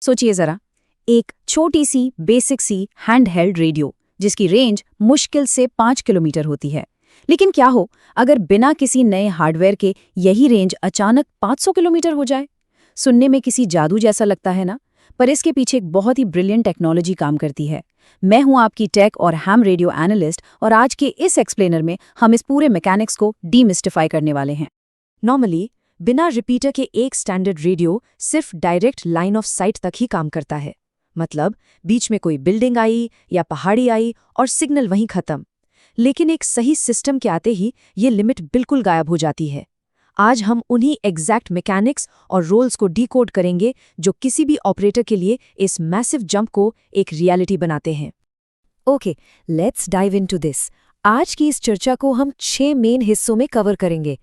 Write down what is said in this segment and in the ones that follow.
सोचिए जरा, एक छोटी सी बेसिक सी हैंड हेल्ड रेडियो जिसकी रेंज मुश्किल से 5 किलोमीटर होती है। लेकिन क्या हो अगर बिना किसी नए हार्डवेयर के यही रेंज अचानक 500 किलोमीटर हो जाए? सुनने में किसी जादू जैसा लगता है ना, पर इसके पीछे एक बहुत ही ब्रिलियंट टेक्नोलॉजी काम करती है। मैं हूं आपकी टेक और हैम रेडियो एनालिस्ट, और आज के इस एक्सप्लेनर में हम इस पूरे मैकेनिक्स को डीमिस्टिफाई करने वाले हैं। नॉर्मली बिना रिपीटर के एक स्टैंडर्ड रेडियो सिर्फ डायरेक्ट लाइन ऑफ साइट तक ही काम करता है। मतलब बीच में कोई बिल्डिंग आई या पहाड़ी आई और सिग्नल वहीं खत्म। लेकिन एक सही सिस्टम के आते ही ये लिमिट बिल्कुल गायब हो जाती है। आज हम उन्हीं एग्जैक्ट मैकेनिक्स और रोल्स को डीकोड करेंगे जो किसी भी ऑपरेटर के लिए इस मैसिव जंप को एक रियलिटी बनाते हैं। Okay, let's dive into this. आज की इस चर्चा को हम 6 मेन हिस्सों में कवर करेंगे।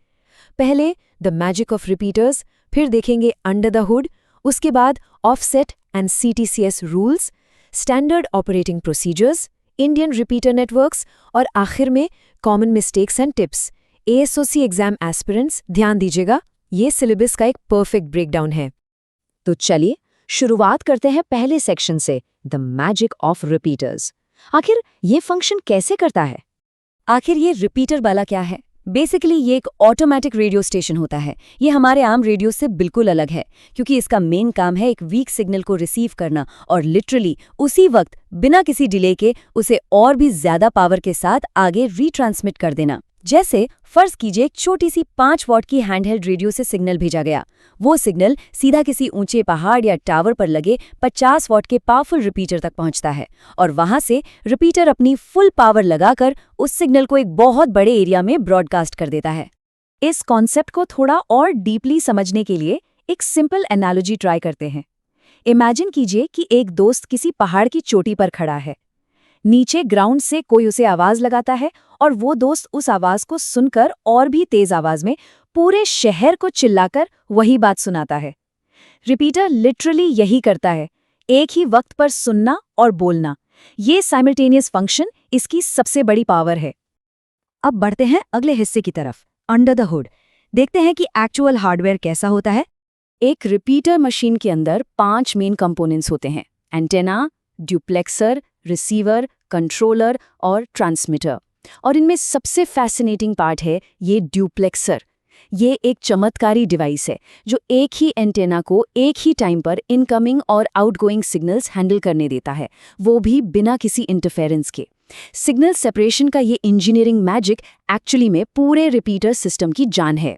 पहले द मैजिक ऑफ रिपीटर्स, फिर देखेंगे अंडर द हुड, उसके बाद offset and CTCSS rules, standard operating procedures, Indian repeater networks, और आखिर में common mistakes and tips. ASOC exam aspirants ध्यान दीजिएगा, ये सिलेबस का एक परफेक्ट ब्रेकडाउन है। तो चलिए शुरुआत करते हैं पहले सेक्शन से, द मैजिक ऑफ रिपीटर्स। आखिर ये फंक्शन कैसे करता है? आखिर ये रिपीटर वाला क्या है? बेसिकली ये एक ऑटोमेटिक रेडियो स्टेशन होता है। ये हमारे आम रेडियो से बिल्कुल अलग है, क्योंकि इसका मेन काम है एक वीक सिग्नल को रिसीव करना और लिटरली उसी वक्त बिना किसी डिले के उसे और भी ज्यादा पावर के साथ आगे रीट्रांसमिट कर देना। जैसे फर्ज कीजिए एक छोटी सी 5 वॉट की हैंडहेल्ड रेडियो से सिग्नल भेजा गया। वो सिग्नल सीधा किसी ऊंचे पहाड़ या टावर पर लगे 50 वॉट के पावरफुल रिपीटर तक पहुंचता है, और वहां से रिपीटर अपनी फुल पावर लगाकर उस सिग्नल को एक बहुत बड़े एरिया में ब्रॉडकास्ट कर देता है। इस कॉन्सेप्ट को थोड़ा और डीपली समझने के लिए एक सिंपल एनालॉजी ट्राई करते हैं। इमेजिन कीजिए कि एक दोस्त किसी पहाड़ की चोटी पर खड़ा है। नीचे ग्राउंड से कोई उसे आवाज लगाता है, और वो दोस्त उस आवाज को सुनकर और भी तेज आवाज में पूरे शहर को चिल्लाकर वही बात सुनाता है। रिपीटर लिटरली यही करता है, एक ही वक्त पर सुनना और बोलना। ये साइमल्टेनियस फंक्शन इसकी सबसे बड़ी पावर है। अब बढ़ते हैं अगले हिस्से की तरफ, अंडर द हुड। देखते हैं कि एक्चुअल हार्डवेयर कैसा होता है। एक रिपीटर मशीन के अंदर 5 मेन कंपोनेंट्स होते हैं: एंटेना, ड्यूप्लेक्सर, रिसीवर, कंट्रोलर और ट्रांसमीटर। और इनमें सबसे फैसिनेटिंग पार्ट है ये ड्यूप्लेक्सर। ये एक चमत्कारी डिवाइस है जो एक ही एंटेना को एक ही टाइम पर इनकमिंग और आउटगोइंग सिग्नल्स हैंडल करने देता है, वो भी बिना किसी इंटरफेरेंस के। सिग्नल सेपरेशन का ये इंजीनियरिंग मैजिक एक्चुअली में पूरे रिपीटर सिस्टम की जान है।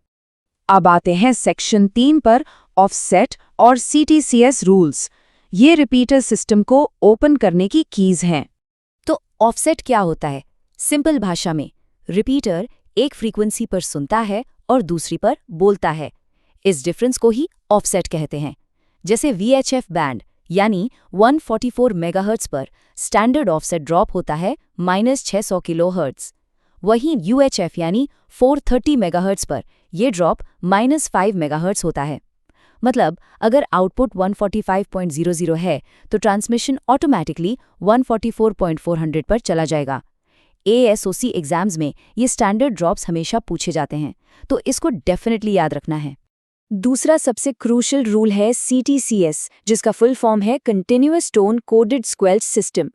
अब आते हैं सेक्शन 3 पर, ऑफसेट और सीटीसीएस रूल्स। ये रिपीटर सिस्टम को ओपन करने की कीज हैं। तो ऑफसेट क्या होता है? सिंपल भाषा में, रिपीटर एक फ्रीक्वेंसी पर सुनता है और दूसरी पर बोलता है। इस डिफरेंस को ही ऑफसेट कहते हैं। जैसे VHF बैंड यानी 144 मेगाहर्ट्ज पर स्टैंडर्ड ऑफसेट ड्रॉप होता है -600 किलोहर्ट्ज। वहीं UHF यानी 430 मेगाहर्ट्ज पर यह ड्रॉप -5 मेगाहर्ट्ज होता है। मतलब अगर आउटपुट 145.00 है तो ट्रांसमिशन ऑटोमेटिकली 144.400 पर चला जाएगा। ASOC एग्जाम्स में ये स्टैंडर्ड ड्रॉप्स हमेशा पूछे जाते हैं, तो इसको डेफिनेटली याद रखना है। दूसरा सबसे क्रूशियल रूल है CTCS, जिसका फुल फॉर्म है कंटिन्यूअस टोन कोडेड स्क्वेल्च सिस्टम।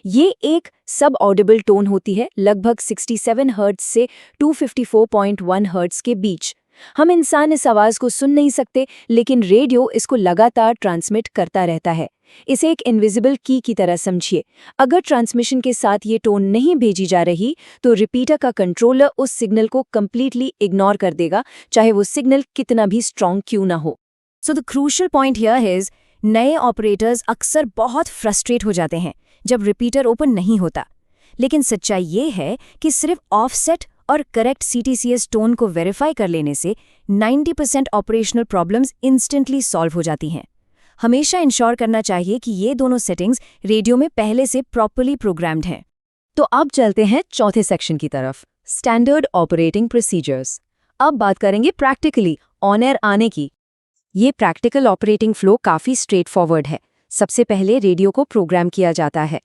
ये एक सब ऑडिबल टोन होती है लगभग 67 हर्ट्ज से 254.1 हर्ट्ज के बीच। हम इंसान इस आवाज को सुन नहीं सकते, लेकिन रेडियो इसको लगातार ट्रांसमिट करता रहता है। इसे एक इनविजिबल की तरह समझिए। अगर ट्रांसमिशन के साथ ये टोन नहीं भेजी जा रही तो रिपीटर का कंट्रोलर उस सिग्नल को कंप्लीटली इग्नोर कर देगा, चाहे वो सिग्नल कितना भी स्ट्रॉन्ग क्यों ना हो। So the crucial point here is, नए ऑपरेटर्स अक्सर बहुत फ्रस्ट्रेट हो जाते हैं जब रिपीटर ओपन नहीं होता। लेकिन सच्चाई ये है कि सिर्फ ऑफसेट और करेक्ट CTCS टोन को वेरीफाई कर लेने से 90% ऑपरेशनल प्रॉब्लम्स इंस्टेंटली सॉल्व हो जाती हैं। हमेशा इंश्योर करना चाहिए कि ये दोनों सेटिंग्स रेडियो में पहले से प्रॉपर्ली प्रोग्राम्ड हैं। तो अब चलते हैं चौथे सेक्शन की तरफ, स्टैंडर्ड ऑपरेटिंग प्रोसीजर्स। अब बात करेंगे प्रैक्टिकली ऑन एयर आने की। ये प्रैक्टिकल ऑपरेटिंग फ्लो काफ़ी स्ट्रेट फॉरवर्ड है। सबसे पहले रेडियो को प्रोग्राम किया जाता है।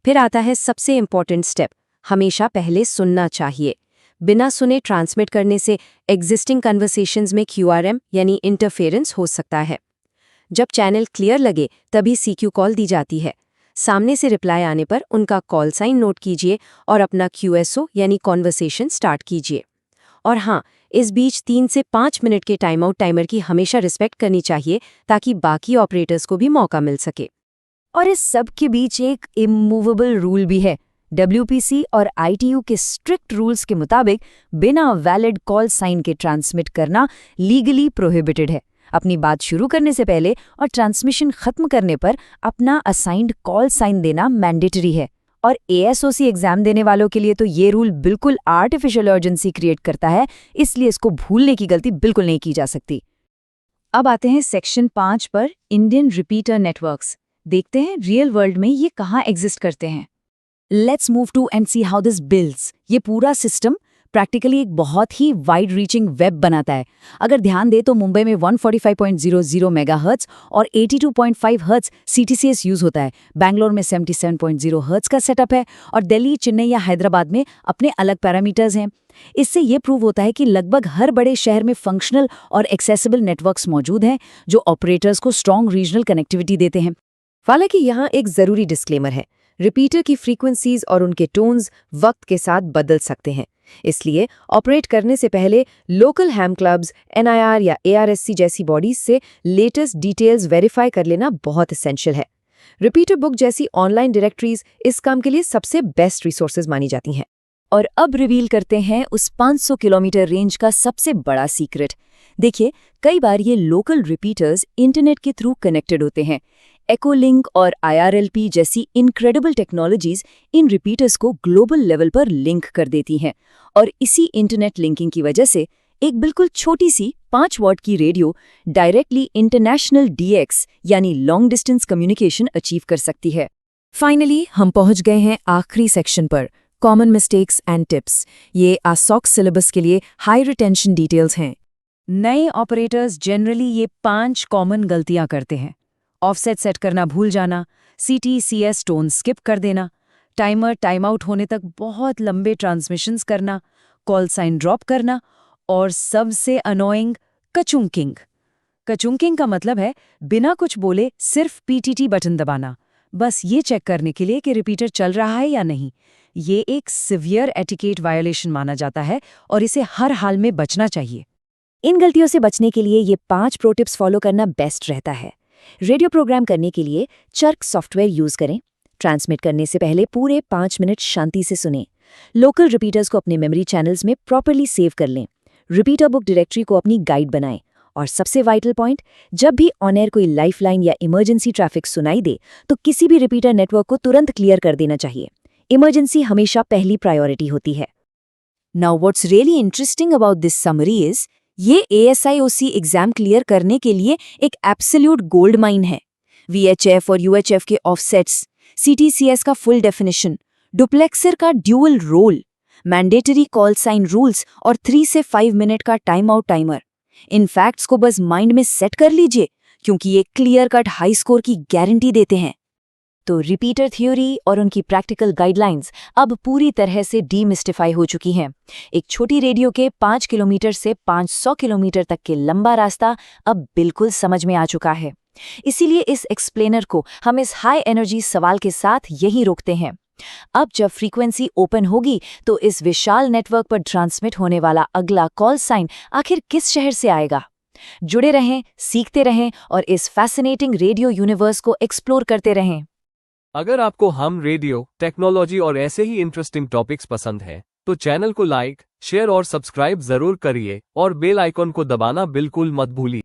फिर आता है सबसे इम्पॉर्टेंट स्टेप, हमेशा पहले सुनना चाहिए। बिना सुने ट्रांसमिट करने से एग्जिस्टिंग कन्वर्सेशंस में QRM यानी इंटरफेरेंस हो सकता है। जब चैनल क्लियर लगे तभी CQ कॉल दी जाती है। सामने से रिप्लाई आने पर उनका कॉल साइन नोट कीजिए और अपना QSO यानी कॉन्वर्सेशन स्टार्ट कीजिए। और हाँ, इस बीच 3 से 5 मिनट के टाइम आउट टाइमर की हमेशा रिस्पेक्ट करनी चाहिए ताकि बाकी ऑपरेटर्स को भी मौका मिल सके। और इस सब के बीच एक इमूवेबल रूल भी है। WPC और ITU के स्ट्रिक्ट रूल्स के मुताबिक बिना वैलिड कॉल साइन के ट्रांसमिट करना लीगली प्रोहिबिटेड है। अपनी बात शुरू करने से पहले और ट्रांसमिशन खत्म करने पर अपना असाइंड कॉल साइन देना मैंडेटरी है। और ASOC एग्जाम देने वालों के लिए तो ये रूल बिल्कुल आर्टिफिशियल अर्जेंसी क्रिएट करता है, इसलिए इसको भूलने की गलती बिल्कुल नहीं की जा सकती। अब आते हैं सेक्शन 5 पर, इंडियन रिपीटर नेटवर्क्स। देखते हैं रियल वर्ल्ड में ये कहाँ एग्जिस्ट करते हैं। Let's move to and see how this builds. ये पूरा सिस्टम प्रैक्टिकली एक बहुत ही वाइड रीचिंग वेब बनाता है। अगर ध्यान दे तो मुंबई में 145.00 मेगाहर्ट्ज और 82.5 हर्ट्ज CTCS यूज होता है। बैंगलोर में 77.0 हर्ट्ज का सेटअप है और दिल्ली, चेन्नई या हैदराबाद में अपने अलग पैरामीटर्स हैं। इससे ये प्रूव होता है कि लगभग हर बड़े शहर में फंक्शनल और एक्सेसिबल नेटवर्क्स मौजूद हैं जो ऑपरेटर्स को स्ट्रॉन्ग रीजनल कनेक्टिविटी देते हैं। हालांकि यहाँ एक जरूरी डिस्क्लेमर है, रिपीटर की फ्रीक्वेंसीज और उनके टोन्स वक्त के साथ बदल सकते हैं। इसलिए ऑपरेट करने से पहले लोकल हैम क्लब्स, NIR या ARSC जैसी बॉडीज से लेटेस्ट डिटेल्स वेरीफाई कर लेना बहुत एसेंशियल है। रिपीटर बुक जैसी ऑनलाइन डायरेक्टरीज इस काम के लिए सबसे बेस्ट रिसोर्सेज मानी जाती हैं। और अब रिवील करते हैं उस 500 किलोमीटर रेंज का सबसे बड़ा सीक्रेट। देखिए, कई बार ये लोकल रिपीटर्स इंटरनेट के थ्रू कनेक्टेड होते हैं। एकोलिंक और IRLP जैसी इनक्रेडिबल टेक्नोलॉजीज इन रिपीटर्स को ग्लोबल लेवल पर लिंक कर देती हैं और इसी इंटरनेट लिंकिंग की वजह से एक बिल्कुल छोटी सी 5 वॉट की रेडियो डायरेक्टली इंटरनेशनल DX यानी लॉन्ग डिस्टेंस कम्युनिकेशन अचीव कर सकती है। फाइनली हम पहुंच गए हैं आखिरी सेक्शन पर, कॉमन मिस्टेक्स एंड टिप्स। ये ASOC सिलेबस के लिए हाई रिटेंशन डिटेल्स हैं। नए ऑपरेटर्स जनरली ये 5 कॉमन गलतियां करते हैं। ऑफसेट सेट करना भूल जाना, CTCS टोन स्किप कर देना, टाइमर टाइम आउट होने तक बहुत लंबे ट्रांसमिशंस करना, कॉल साइन ड्रॉप करना और सबसे अनोइंग कचुंकिंग। कचुंकिंग का मतलब है बिना कुछ बोले सिर्फ PTT बटन दबाना, बस ये चेक करने के लिए कि रिपीटर चल रहा है या नहीं। ये एक सिवियर एटिकेट वायोलेशन माना जाता है और इसे हर हाल में बचना चाहिए। इन गलतियों से बचने के लिए ये 5 प्रो टिप्स फॉलो करना बेस्ट रहता है। रेडियो प्रोग्राम करने के लिए चर्क सॉफ्टवेयर यूज करें। ट्रांसमिट करने से पहले पूरे 5 मिनट शांति से सुनें। लोकल रिपीटर्स को अपने मेमोरी चैनल्स में प्रॉपर्ली सेव कर लें। रिपीटर बुक डायरेक्टरी को अपनी गाइड बनाएं। और सबसे वाइटल पॉइंट, जब भी ऑन एयर कोई लाइफलाइन या इमरजेंसी ट्रैफिक सुनाई दे तो किसी भी रिपीटर नेटवर्क को तुरंत क्लियर कर देना चाहिए। इमरजेंसी हमेशा पहली प्रायोरिटी होती है। Now what's really interesting about this summary is, ये ASIOC एग्जाम क्लियर करने के लिए एक एब्सोल्यूट गोल्ड माइन है। VHF और UHF के ऑफसेट्स, CTCS का फुल डेफिनेशन, डुप्लेक्सर का dual role, mandatory call sign rules और 3 से 5 मिनट का टाइम आउट टाइमर। इन फैक्ट्स को बस माइंड में सेट कर लीजिए क्योंकि ये क्लियर कट हाई स्कोर की गारंटी देते हैं। तो रिपीटर थ्योरी और उनकी प्रैक्टिकल गाइडलाइंस अब पूरी तरह से डीमिस्टिफाई हो चुकी हैं। एक छोटी रेडियो के 5 किलोमीटर से 500 किलोमीटर तक के लंबा रास्ता अब बिल्कुल समझ में आ चुका है। इसीलिए इस एक्सप्लेनर को हम इस हाई एनर्जी सवाल के साथ यही रोकते हैं। अब जब फ्रीक्वेंसी ओपन होगी तो इस विशाल नेटवर्क पर ट्रांसमिट होने वाला अगला कॉल साइन आखिर किस शहर से आएगा? जुड़े रहें, सीखते रहें और इस फैसिनेटिंग रेडियो यूनिवर्स को एक्सप्लोर करते रहें। अगर आपको हम रेडियो, टेक्नोलॉजी और ऐसे ही इंटरेस्टिंग टॉपिक्स पसंद हैं, तो चैनल को लाइक, शेयर और सब्सक्राइब जरूर करिए और बेल आइकॉन को दबाना बिल्कुल मत भूलिए।